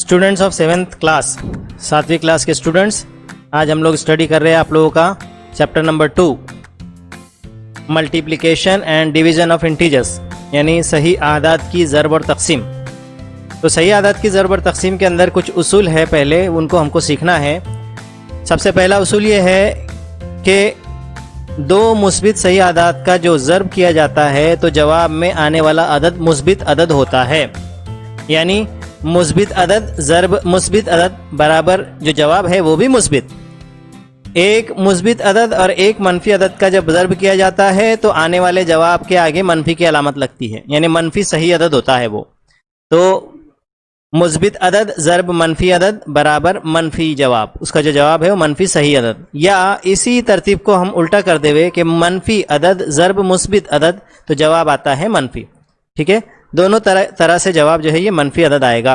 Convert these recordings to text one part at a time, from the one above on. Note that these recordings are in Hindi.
स्टूडेंट्स ऑफ 7th क्लास, 7वीं क्लास के स्टूडेंट्स, आज हम लोग स्टडी कर रहे हैं आप लोगों का chapter number 2 multiplication and division of integers, यानी सही आदाद की ज़रब और तकसीम। तो सही आदाद की ज़रब और तकसीम के अंदर कुछ उसूल है, पहले उनको हमको सीखना है। सबसे पहला उसूल ये है कि दो मुस्बित सही आदाद का जो ज़रब किया जाता है तो जवाब में आने वाला अदद मुस्बित अदद होता है, यानी मुस्बित अदद ज़रब मुस्बित अदद बराबर जो जवाब है वो भी मुस्बित। एक मुस्बित अदद और एक मनफी अदद का जब ज़रब किया जाता है तो आने वाले जवाब के आगे मनफी की अलामत लगती है, यानी मनफी सही अदद होता है वो। तो मुस्बित अदद ज़रब मनफी अदद बराबर मनफी जवाब, उसका जो जवाब है वो मनफी सही अदद। या इसी तरतीब को हम उल्टा कर देवे कि मनफी अदद ज़रब मुस्बित अदद, तो जवाब आता है मनफी। ठीक है, दोनों तरह से जवाब जो है ये मनफी अदद आएगा।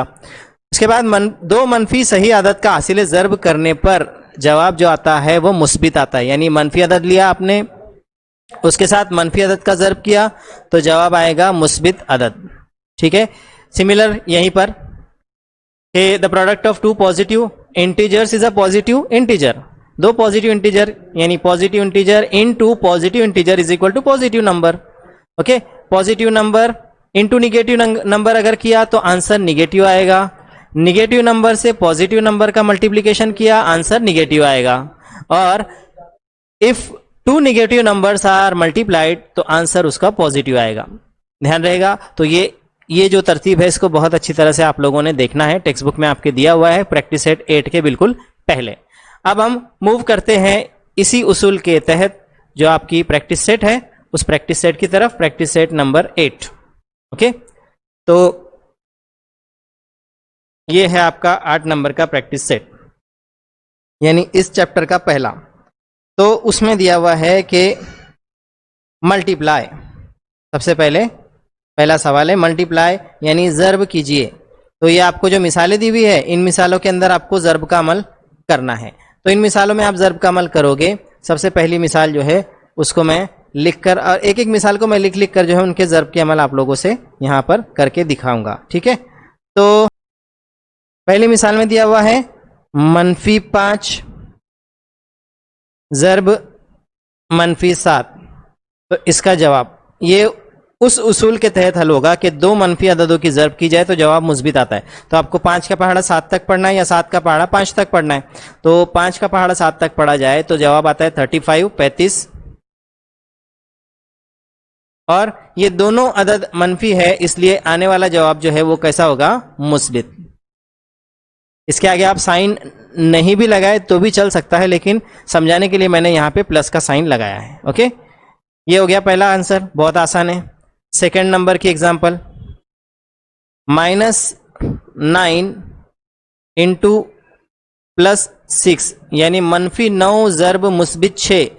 इसके बाद दो मनफी सही अदद का हासिल ज़रब करने पर जवाब जो आता है वो मुस्बित आता है, यानी मनफी अदद लिया आपने, उसके साथ मनफी अदद का ज़रब किया तो जवाब आएगा मुस्बित अदद। ठीक है, सिमिलर यहीं पर the product of two positive integers is a positive integer. दो पॉजिटिव इंटीजर यानी positive integer into positive integer is equal to positive number. Okay, positive number into negative number अगर किया तो आंसर निगेटिव आएगा। निगेटिव नंबर से पॉजिटिव नंबर का मल्टीप्लिकेशन किया, आंसर निगेटिव आएगा। और if two negative numbers are multiplied तो आंसर उसका पॉजिटिव आएगा। ध्यान रहेगा। तो ये जो तरतीब है इसको बहुत अच्छी तरह से आप लोगों ने देखना है, टेक्स्ट बुक में आपके दिया हुआ है प्रैक्टिस सेट 8 के बिल्कुल पहले। अब हम मूव करते हैं इसी उसूल के तहत जो आपकी प्रैक्टिस सेट है उस प्रैक्टिस सेट की तरफ, प्रैक्टिस सेट नंबर 8। ओके, तो ये है आपका 8 नंबर का प्रैक्टिस सेट, यानी इस चैप्टर का पहला। तो उसमें दिया हुआ है कि मल्टीप्लाई, सबसे पहला सवाल है मल्टीप्लाई यानी ज़रब कीजिए। तो ये आपको जो मिसालें दी हुई है इन मिसालों के अंदर आपको ज़रब का अमल करना है। तो इन मिसालों में आप ज़रब का अमल करोगे। सबसे पहली मिसाल जो है उसको मैं लिखकर, और एक एक मिसाल को मैं लिख कर जो है उनके ज़रब के अमल आप लोगों से यहाँ पर करके दिखाऊंगा। ठीक है, तो पहली मिसाल में दिया हुआ है -5 ज़रब -7। तो इसका जवाब ये उस उसूल के तहत हल होगा कि दो मनफी अददों की ज़रब की जाए तो जवाब मुस्बित आता है। तो आपको 5 का पहाड़ा 7 तक पढ़ना है या 7 का पहाड़ा 5 तक पढ़ना है। तो 5 का पहाड़ा 7 तक पढ़ा जाए तो जवाब आता है 35, 35। और ये दोनों अदद मनफी है, इसलिए आने वाला जवाब जो है वो कैसा होगा, मुस्बित। इसके आगे आप साइन नहीं भी लगाए तो भी चल सकता है, लेकिन समझाने के लिए मैंने यहाँ पे प्लस का साइन लगाया है। ओके, ये हो गया पहला आंसर, बहुत आसान है। सेकेंड नंबर की एग्जांपल, -9 इंटू +6 यानी -9 ज़रब मुस्बित 6।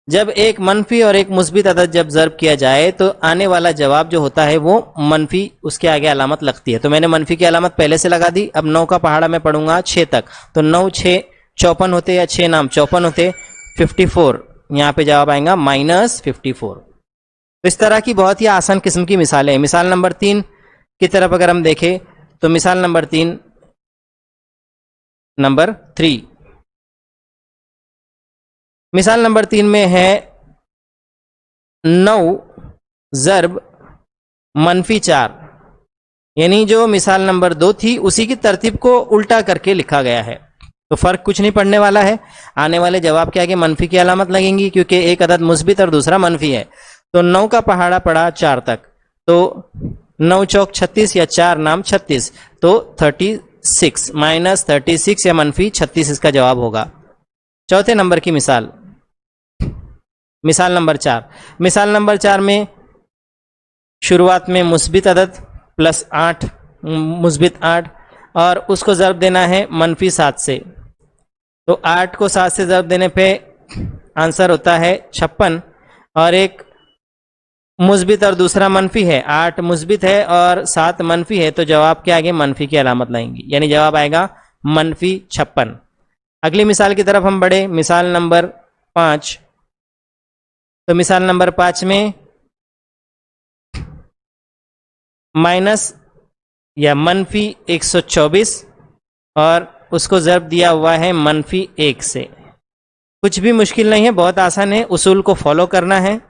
जब एक मनफी और एक मुस्बित अदद जब ज़रब किया जाए तो आने वाला जवाब जो होता है वो मनफी उसके आगे अलामत लगती है। तो मैंने मनफी की अलामत पहले से लगा दी। अब 9 का पहाड़ा मैं पढ़ूंगा 6 तक, तो 9 6 54 होते या 6 नाम 54 होते, 54। यहाँ पे जवाब आएगा -54। तो इस तरह की बहुत ही आसान किस्म की मिसालें हैं। मिसाल नंबर 3 की तरफ अगर हम देखें तो मिसाल नंबर 3 नंबर 3, मिसाल नंबर 3 में है 9 ज़रब -4, यानी जो मिसाल नंबर 2 थी उसी की तरतीब को उल्टा करके लिखा गया है। तो फर्क कुछ नहीं पड़ने वाला है, आने वाले जवाब के आगे मनफी की अलामत लगेंगी क्योंकि एक अदद मुस्बित और दूसरा मनफी है। तो 9 का पहाड़ा पड़ा 4 तक, तो 9 चौक 36 या 4 नाम 36, तो 36 -36 या -36 इसका जवाब होगा। चौथे नंबर की मिसाल, मिसाल नंबर 4। मिसाल नंबर 4 में शुरुआत में मुस्बित अदद +8 मुस्बित 8 और उसको ज़रब देना है -7 से। तो 8 को 7 से ज़रब देने पे आंसर होता है 56, और एक मुस्बित और दूसरा मनफी है। 8 मुस्बित है और 7 मनफी है, तो जवाब के आगे मनफी की अलामत लाएंगी, यानी जवाब आएगा -56। अगली मिसाल की तरफ हम बढ़े, मिसाल नंबर 5। तो मिसाल नंबर 5 में माइनस या -124 और उसको ज़र्ब दिया हुआ है -1 से। कुछ भी मुश्किल नहीं है, बहुत आसान है, उसूल को फॉलो करना है।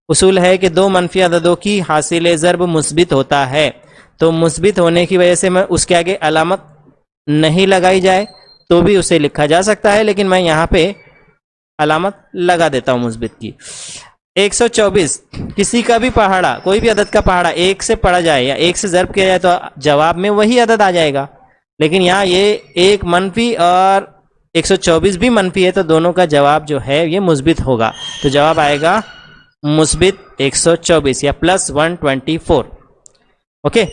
उसूल है कि दो मनफी अददों की हासिल ज़र्ब मुस्बित होता है, तो मुस्बित होने की वजह से मैं उसके आगे अलामत नहीं लगाई जाए तो भी उसे लिखा जा सकता है, लेकिन मैं यहाँ पे अलामत लगा देता हूँ मुस्बित की। 124, किसी का भी पहाड़ा, कोई भी अदद का पहाड़ा 1 से पढ़ा जाए या 1 से ज़र्ब किया जाए तो जवाब में वही अदद आ जाएगा, लेकिन यहाँ ये एक मनफी और 124 भी मनफी है, तो दोनों का जवाब जो है ये मुस्बित होगा, तो जवाब आएगा मुस्बित 124 या +124। ओके,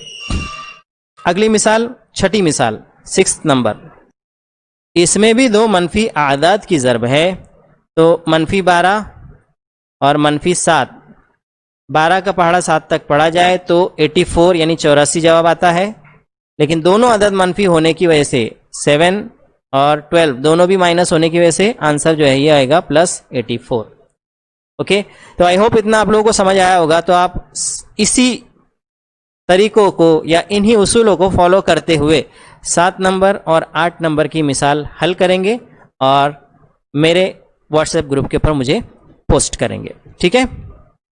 अगली मिसाल, छठी मिसाल, 6 नंबर। इसमें भी दो मनफी आदाद की ज़र्ब है, तो -12 और -7। 12 का पहाड़ा 7 तक पढ़ा जाए तो 84 यानी 84 जवाब आता है, लेकिन दोनों अदद मनफी होने की वजह से 7 और 12 दोनों भी माइनस होने की वजह से आंसर जो है ये आएगा +84। ओके, तो आई होप इतना आप लोगों को समझ आया होगा। तो आप इसी तरीकों को या इन्हीं उसूलों को फॉलो करते हुए 7 नंबर और 8 नंबर की मिसाल हल करेंगे और मेरे व्हाट्सएप ग्रुप के ऊपर मुझे पोस्ट करेंगे। ठीक है।